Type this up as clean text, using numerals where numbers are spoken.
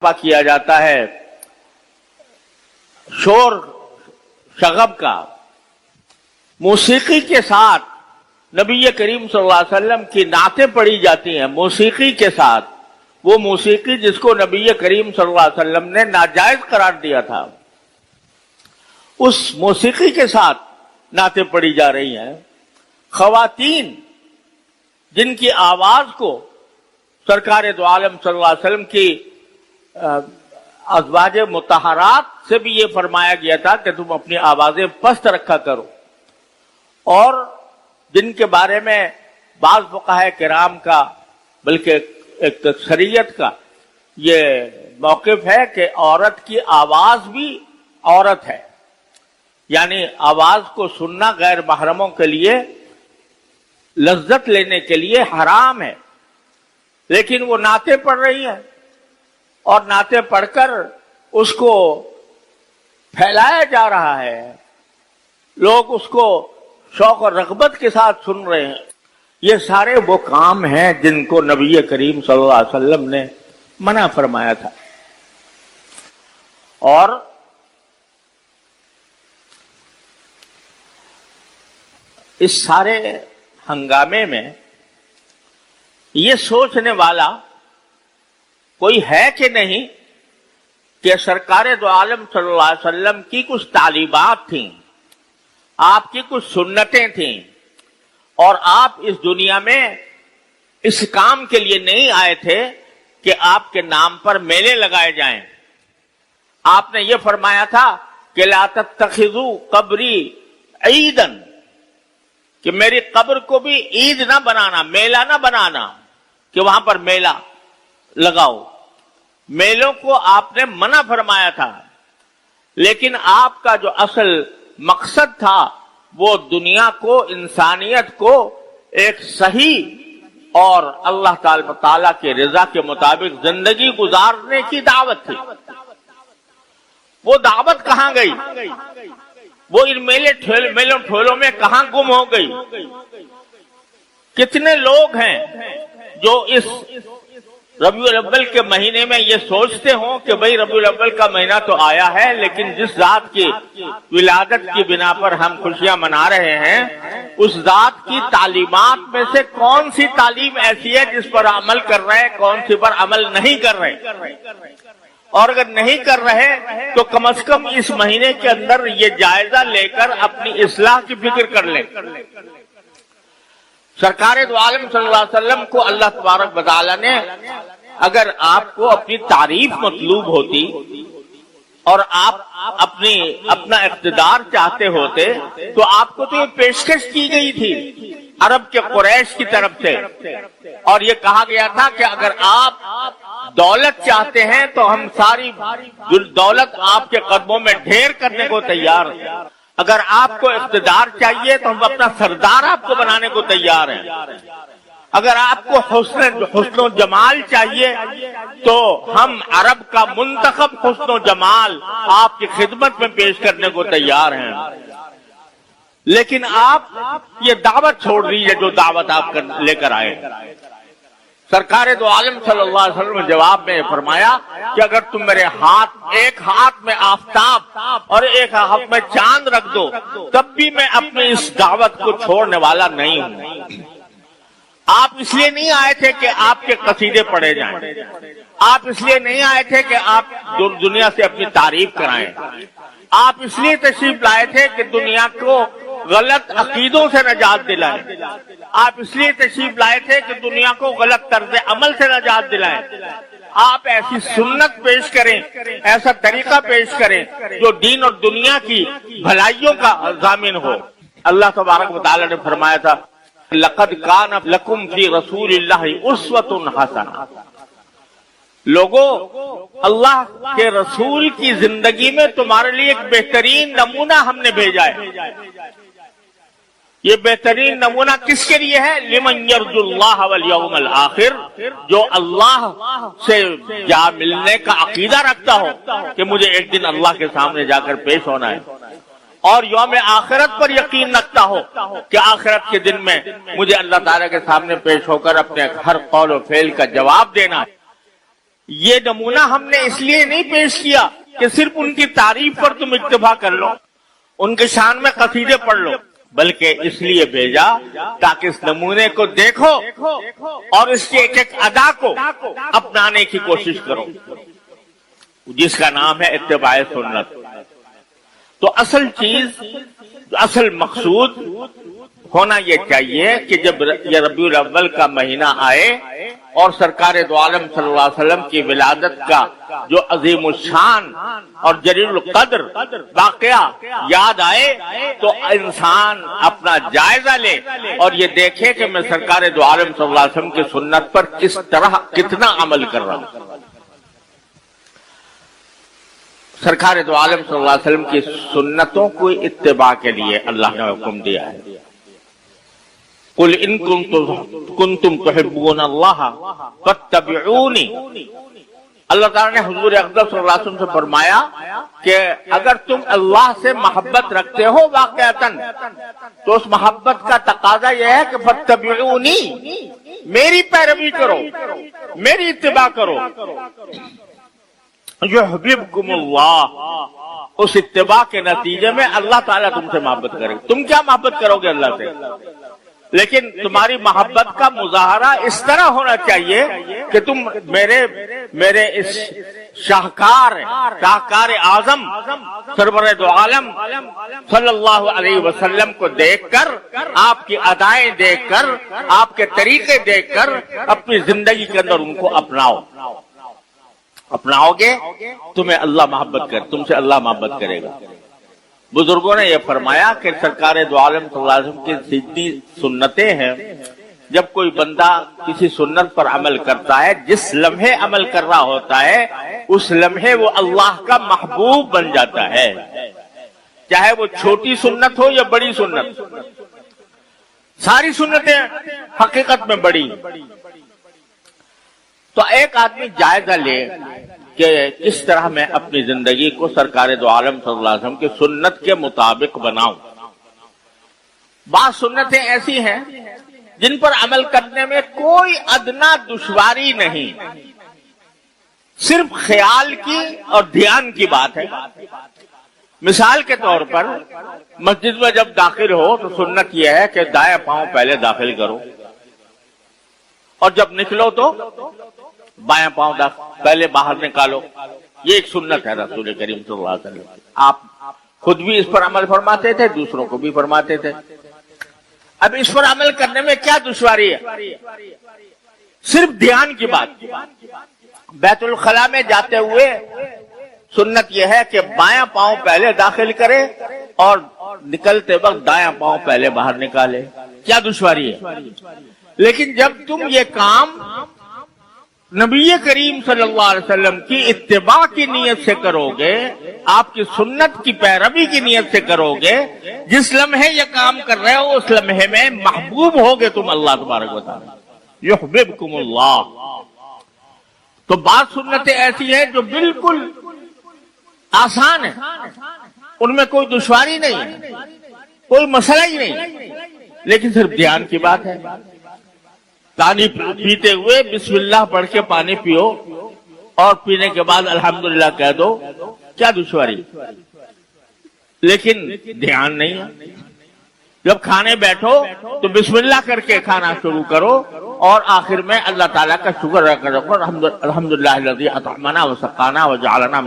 کیا جاتا ہے شور شغب کا، موسیقی کے ساتھ نبی کریم صلی اللہ علیہ وسلم کی نعتیں پڑھی جاتی ہیں موسیقی کے ساتھ، وہ موسیقی جس کو نبی کریم صلی اللہ علیہ وسلم نے ناجائز قرار دیا تھا، اس موسیقی کے ساتھ نعتیں پڑھی جا رہی ہیں۔ خواتین جن کی آواز کو سرکار دو عالم صلی اللہ علیہ وسلم کی ازواج مطہرات سے بھی یہ فرمایا گیا تھا کہ تم اپنی آوازیں پست رکھا کرو، اور جن کے بارے میں بعض فقہاء کرام کا بلکہ ایک شریعت کا یہ موقف ہے کہ عورت کی آواز بھی عورت ہے، یعنی آواز کو سننا غیر محرموں کے لیے لذت لینے کے لیے حرام ہے، لیکن وہ نعتیں پڑھ رہی ہیں اور نعتیں پڑھ کر اس کو پھیلایا جا رہا ہے، لوگ اس کو شوق اور رغبت کے ساتھ سن رہے ہیں۔ یہ سارے وہ کام ہیں جن کو نبی کریم صلی اللہ علیہ وسلم نے منع فرمایا تھا۔ اور اس سارے ہنگامے میں یہ سوچنے والا کوئی ہے کہ نہیں کہ سرکار دو عالم صلی اللہ علیہ وسلم کی کچھ تعلیمات تھیں، آپ کی کچھ سنتیں تھیں، اور آپ اس دنیا میں اس کام کے لیے نہیں آئے تھے کہ آپ کے نام پر میلے لگائے جائیں۔ آپ نے یہ فرمایا تھا کہ لا تتخذوا قبری عیدا، کہ میری قبر کو بھی عید نہ بنانا، میلہ نہ بنانا کہ وہاں پر میلہ لگاؤ۔ میلوں کو آپ نے منع فرمایا تھا، لیکن آپ کا جو اصل مقصد تھا وہ دنیا کو، انسانیت کو ایک صحیح اور اللہ تعالیٰ کے رضا کے مطابق زندگی گزارنے کی دعوت تھی۔ وہ دعوت کہاں گئی؟ وہ ان میلوں ٹھولوں میں کہاں گم ہو گئی؟ کتنے لوگ ہیں جو اس ربیع الاول کے مہینے میں یہ سوچتے ہوں کہ بھئی ربیع الاول کا مہینہ تو آیا ہے، لیکن جس ذات کی ولادت کی بنا پر ہم خوشیاں منا رہے ہیں، اس ذات کی تعلیمات میں سے کون سی تعلیم ایسی ہے جس پر عمل کر رہے، کون سی پر عمل نہیں کر رہے؟ اور اگر نہیں کر رہے تو کم از کم اس مہینے کے اندر یہ جائزہ لے کر اپنی اصلاح کی فکر کر لیں۔ سرکار دو عالم صلی اللہ علیہ وسلم کو اللہ تبارک و تعالی نے اگر آپ کو اپنی تعریف مطلوب ہوتی اور آپ اپنا اقتدار چاہتے ہوتے تو آپ کو تو یہ پیشکش کی گئی تھی عرب کے قریش کی طرف سے، اور یہ کہا گیا تھا کہ اگر آپ دولت چاہتے ہیں تو ہم ساری دولت آپ کے قدموں میں ڈھیر کرنے کو تیار ہیں، اگر آپ کو اقتدار چاہیے تو ہم اپنا سردار آپ کو بنانے کو تیار ہیں، اگر آپ کو حسن و جمال چاہیے تو ہم عرب کا منتخب حسن و جمال آپ کی خدمت میں پیش کرنے کو تیار ہیں۔ لیکن آپ یہ دعوت چھوڑ دیجیے جو دعوت آپ لے کر آئے۔ سرکار دو عالم صلی اللہ علیہ وسلم نے جواب میں فرمایا کہ اگر تم میرے ایک ہاتھ میں آفتاب اور ایک ہاتھ میں چاند رکھ دو تب بھی میں اپنی اس دعوت کو چھوڑنے والا نہیں ہوں۔ آپ اس لیے نہیں آئے تھے کہ آپ کے قصیدے پڑھے جائیں، آپ اس لیے نہیں آئے تھے کہ آپ دنیا سے اپنی تعریف کرائیں، آپ اس لیے تشریف لائے تھے کہ دنیا کو غلط عقیدوں سے نجات دلائیں، آپ اس لیے تشریف لائے تھے کہ دنیا کو غلط طرز عمل سے نجات دلائیں، آپ ایسی سنت پیش کریں، ایسا طریقہ پیش کریں جو دین اور دنیا کی بھلائیوں کا ضامن ہو۔ اللہ تبارک و تعالی نے فرمایا تھا لَقَدْ كَانَ لَكُمْ فِي رَسُولِ اللَّهِ أُسْوَةٌ حَسَنَةٌ، لوگوں اللہ کے رسول کی زندگی میں تمہارے لیے ایک بہترین نمونہ ہم نے بھیجا ہے۔ یہ بہترین نمونہ کس کے لیے ہے؟ لمن یرجو اللہ والیوم الآخر، جو اللہ سے جا ملنے کا عقیدہ رکھتا ہو کہ مجھے ایک دن اللہ کے سامنے جا کر پیش ہونا ہے، اور یوم آخرت پر یقین رکھتا ہو کہ آخرت کے دن میں مجھے اللہ تعالیٰ کے سامنے پیش ہو کر اپنے ہر قول و فعل کا جواب دینا ہے۔ یہ نمونہ ہم نے اس لیے نہیں پیش کیا کہ صرف ان کی تعریف پر تم اکتفا کر لو، ان کے شان میں قصیدے پڑھ لو، بلکہ اس لیے بھیجا تاکہ اس نمونے کو دیکھو اور اس کی ایک ایک ادا کو اپنانے کی کوشش کرو، جس کا نام ہے اتباع سنت۔ تو اصل چیز، اصل مقصود ہونا یہ چاہیے کہ جب یہ ربیع الاول کا مہینہ آئے اور سرکار دو عالم صلی اللہ علیہ وسلم کی ولادت کا جو عظیم الشان اور جلیل القدر واقعہ یاد آئے تو انسان اپنا جائزہ لے اور یہ دیکھے کہ میں سرکار دو عالم صلی اللہ علیہ وسلم کی سنت پر کس طرح کتنا عمل کر رہا ہوں۔ سرکار دو عالم صلی اللہ علیہ وسلم کی سنتوں کو اتباع کے لیے اللہ نے حکم دیا ہے۔ قل ان کنتم تحبون اللہ فاتبعونی، اللہ تعالیٰ نے حضور اقدس صلی اللہ علیہ وسلم سے فرمایا کہ اگر تم اللہ سے محبت رکھتے ہو واقعتاً تو اس محبت کا تقاضا یہ ہے کہ فاتبعونی، میری پیروی کرو، میری اتباع کرو۔ یحببکم اللہ، اس اتباع کے نتیجے میں اللہ تعالیٰ تم سے محبت کرے گا۔ تم کیا محبت کرو گے اللہ سے؟ لیکن تمہاری محبت کا مظاہرہ اس طرح ہونا چاہیے کہ تم میرے اس شاہکار اعظم سرور دو عالم صلی اللہ علیہ وسلم کو دیکھ کر، آپ کی ادائیں دیکھ کر، آپ کے طریقے دیکھ کر اپنی زندگی کے اندر ان کو اپناؤ گے، تمہیں اللہ محبت تم سے اللہ محبت کرے گا۔ بزرگوں نے یہ فرمایا کہ سرکار دو عالم صلی اللہ علیہ وسلم کی سیدھی سنتیں ہیں، جب کوئی بندہ کسی سنت پر عمل کرتا ہے، جس لمحے عمل کر رہا ہوتا ہے اس لمحے وہ اللہ کا محبوب بن جاتا ہے، چاہے وہ چھوٹی سنت ہو یا بڑی سنت۔ ساری سنتیں حقیقت میں بڑی۔ تو ایک آدمی جائزہ لے کہ کس طرح میں اپنی زندگی کو سرکار دو عالم صلی اللہ علیہ وسلم کی سنت کے مطابق بناؤں۔ بعض سنتیں ایسی ہیں جن پر عمل کرنے میں کوئی ادنا دشواری نہیں، صرف خیال کی اور دھیان کی بات ہے۔ مثال کے طور پر مسجد میں جب داخل ہو تو سنت یہ ہے کہ دائیں پاؤں پہلے داخل کرو، اور جب نکلو تو بائیں پاؤں پہلے باہر نکالو۔ یہ ایک سنت ہے رسول کریم صلی اللہ علیہ وسلم۔ آپ خود بھی اس پر عمل فرماتے تھے، دوسروں کو بھی فرماتے تھے۔ اب اس پر عمل کرنے میں کیا دشواری ہے؟ صرف دھیان کی بات۔ بیت الخلاء میں جاتے ہوئے سنت یہ ہے کہ بائیں پاؤں پہلے داخل کرے اور نکلتے وقت دائیں پاؤں پہلے باہر نکالے۔ کیا دشواری ہے؟ لیکن جب تم یہ کام نبی کریم صلی اللہ علیہ وسلم کی اتباع کی نیت سے کرو گے، آپ کی سنت کی پیروی کی نیت سے کرو گے، جس لمحے یہ کام کر رہے ہو اس لمحے میں محبوب ہوگے تم اللہ تبارک و تعالی۔ یحببکم اللہ۔ تو بعض سنتیں ایسی ہیں جو بالکل آسان ہیں، ان میں کوئی دشواری نہیں ہے، کوئی مسئلہ ہی نہیں، لیکن صرف دھیان کی بات ہے۔ پانی پیتے ہوئے بسم اللہ پڑھ کے پانی پیو اور پینے کے بعد الحمدللہ کہہ دو، کیا دشواری؟ لیکن دھیان نہیں ہے۔ جب کھانے بیٹھو تو بسم اللہ کر کے کھانا شروع کرو اور آخر میں اللہ تعالیٰ کا شکر ادا کرو، الحمدللہ الذی اطعمنا وسقانا وجعلنا